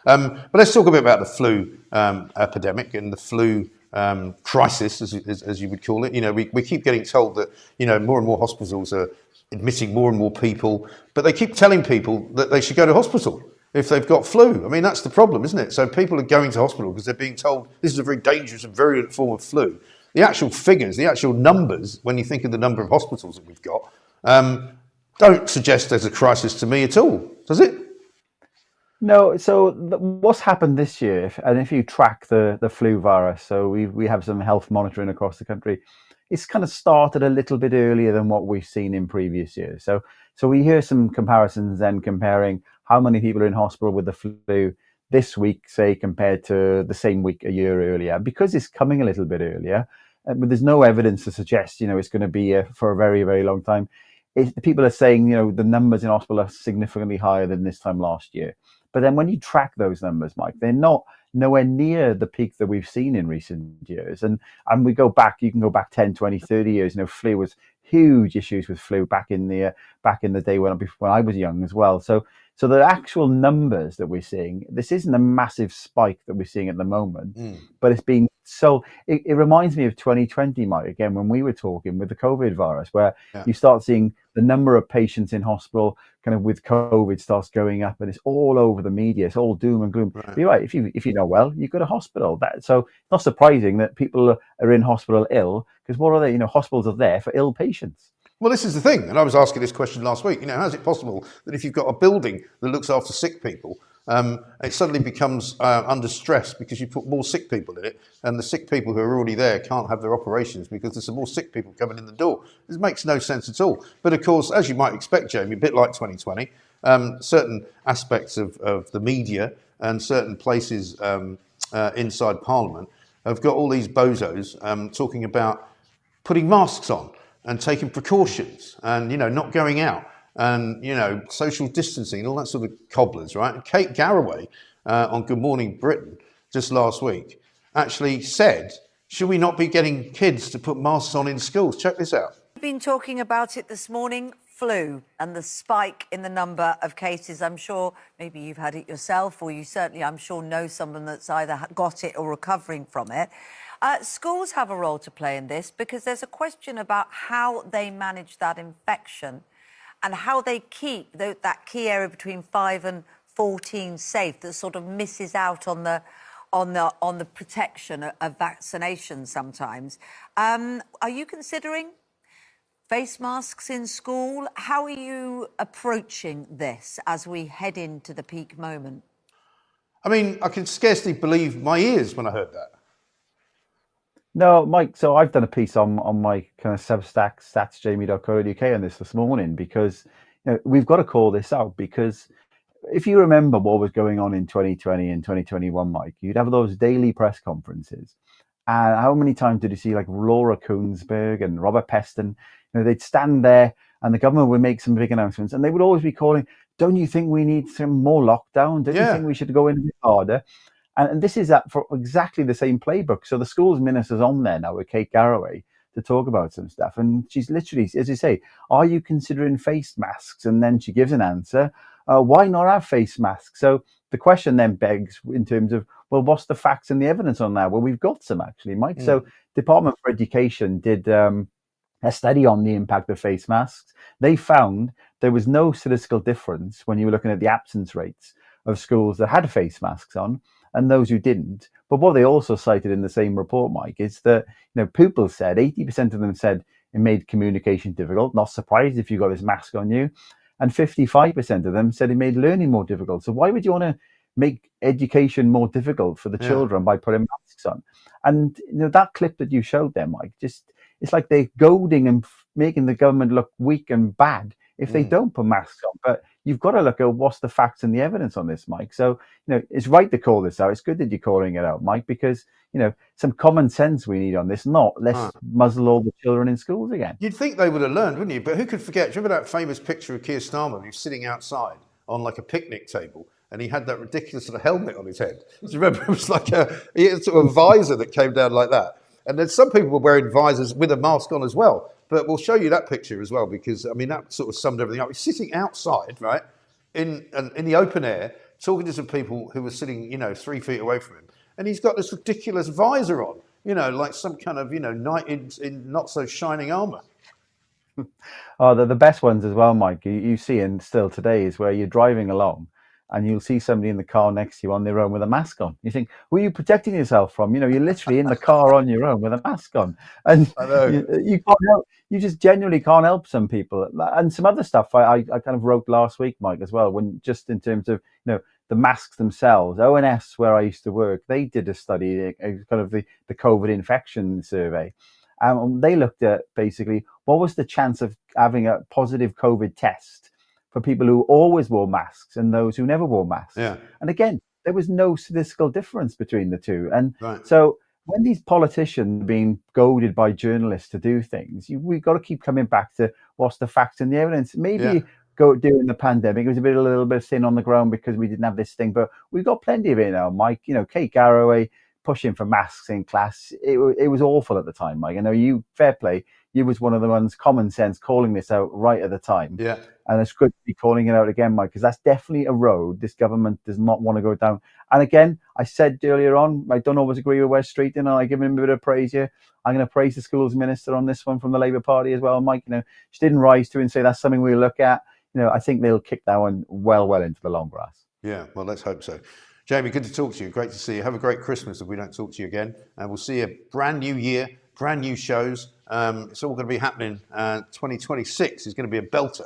But let's talk a bit about the flu epidemic and the flu crisis, as you would call it. You know, we keep getting told that, you know, more and more hospitals are admitting more and more people, but they keep telling people that they should go to hospital if they've got flu. I mean, that's the problem, isn't it? So people are going to hospital because they're being told this is a very dangerous and virulent form of flu. The actual figures, the actual numbers, when you think of the number of hospitals that we've got, don't suggest there's a crisis to me at all, does it? No, so what's happened this year, and if you track the flu virus, so we have some health monitoring across the country, it's kind of started a little bit earlier than what we've seen in previous years. So we hear some comparisons then comparing how many people are in hospital with the flu this week, say, compared to the same week a year earlier, because it's coming a little bit earlier. But there's no evidence to suggest, you know, it's going to be for a very, very long time. People are saying, you know, the numbers in hospital are significantly higher than this time last year. But then when you track those numbers, Mike, they're nowhere near the peak that we've seen in recent years. And we go back, you can go back 10, 20, 30 years. You know, flu was huge issues with flu back in the day when I was young as well. So the actual numbers that we're seeing, this isn't a massive spike that we're seeing at the moment, but it's been so. It reminds me of 2020, Mike, again, when we were talking with the COVID virus, where you start seeing the number of patients in hospital kind of with COVID starts going up, and it's all over the media. It's all doom and gloom. Right. But you're right. If you know well, you go to hospital. So it's not surprising that people are in hospital ill, because what are they? You know, hospitals are there for ill patients. Well, this is the thing, and I was asking this question last week. You know, how is it possible that if you've got a building that looks after sick people, it suddenly becomes under stress because you put more sick people in it, and the sick people who are already there can't have their operations because there's some more sick people coming in the door? This makes no sense at all. But of course, as you might expect, Jamie, a bit like 2020, certain aspects of the media and certain places inside Parliament have got all these bozos talking about putting masks on and taking precautions and, you know, not going out and, you know, social distancing and all that sort of cobblers, right? And Kate Garraway on Good Morning Britain just last week actually said, should we not be getting kids to put masks on in schools? Check this out. We've been talking about it this morning, flu and the spike in the number of cases. I'm sure maybe you've had it yourself, or you certainly, I'm sure, know someone that's either got it or recovering from it. Schools have a role to play in this because there's a question about how they manage that infection and how they keep that key area between 5 and 14 safe that sort of misses out on the protection of vaccination sometimes. Are you considering face masks in school? How are you approaching this as we head into the peak moment? I mean, I can scarcely believe my ears when I heard that. No, Mike, so I've done a piece on my kind of Substack, statsjamie.co.uk on this morning, because, you know, we've got to call this out, because if you remember what was going on in 2020 and 2021, Mike, you'd have those daily press conferences. And how many times did you see like Laura Kuenssberg and Robert Peston? You know, they'd stand there and the government would make some big announcements, and they would always be calling, don't you think we need some more lockdown? Don't you think we should go in a bit harder? And this is for exactly the same playbook. So the schools minister's on there now with Kate Garraway to talk about some stuff. And she's literally, as you say, are you considering face masks? And then she gives an answer. Why not have face masks? So the question then begs in terms of, well, what's the facts and the evidence on that? Well, we've got some actually, Mike. So Department for Education did a study on the impact of face masks. They found there was no statistical difference when you were looking at the absence rates of schools that had face masks on and those who didn't. But what they also cited in the same report, Mike, is that, you know, pupils said, 80% of them said it made communication difficult. Not surprised if you got this mask on you. And 55% of them said it made learning more difficult. So why would you want to make education more difficult for the children by putting masks on? And, you know, that clip that you showed there, Mike, just, it's like they're goading and making the government look weak and bad if they don't put masks on. But you've got to look at what's the facts and the evidence on this, Mike. So, you know, it's right to call this out. It's good that you're calling it out, Mike, because, you know, some common sense we need on this, not let's muzzle all the children in schools again. You'd think they would have learned, wouldn't you? But who could forget? Do you remember that famous picture of Keir Starmer who's sitting outside on like a picnic table, and he had that ridiculous sort of helmet on his head? Do you remember? It was like he had sort of a visor that came down like that. And then some people were wearing visors with a mask on as well. But we'll show you that picture as well, because, I mean, that sort of summed everything up. He's sitting outside, right, in the open air, talking to some people who were sitting, 3 feet away from him, and he's got this ridiculous visor on, like some kind of, knight in not so shining armor. Oh, the best ones as well, Mike, you see and still today is where you're driving along and you'll see somebody in the car next to you on their own with a mask on. You think, who are you protecting yourself from? You're literally in the car on your own with a mask on. And I know. you can't help, you just genuinely can't help some people. And some other stuff I kind of wrote last week, Mike, as well, when just in terms of, the masks themselves. ONS, where I used to work, they did a study, kind of the COVID infection survey. They looked at basically what was the chance of having a positive COVID test for people who always wore masks and those who never wore masks. Yeah. And again, there was no statistical difference between the two. And right. So when these politicians are being goaded by journalists to do things, we've got to keep coming back to what's the facts and the evidence. Maybe during the pandemic, it was a little bit thin on the ground because we didn't have this thing, but we've got plenty of it now, Mike. Kate Garraway pushing for masks in class. It was awful at the time, Mike. I know you, fair play, you was one of the ones, common sense, calling this out right at the time. Yeah. And it's good to be calling it out again, Mike, because that's definitely a road this government does not want to go down. And again, I said earlier on, I don't always agree with Wes Streeting, and I give him a bit of praise here. I'm going to praise the schools minister on this one from the Labour Party as well, Mike. She didn't rise to it and say that's something we'll look at. I think they'll kick that one well into the long grass. Yeah, well, let's hope so. Jamie, good to talk to you. Great to see you. Have a great Christmas if we don't talk to you again. And we'll see a brand new year, brand new shows. It's all going to be happening. 2026 is going to be a belter.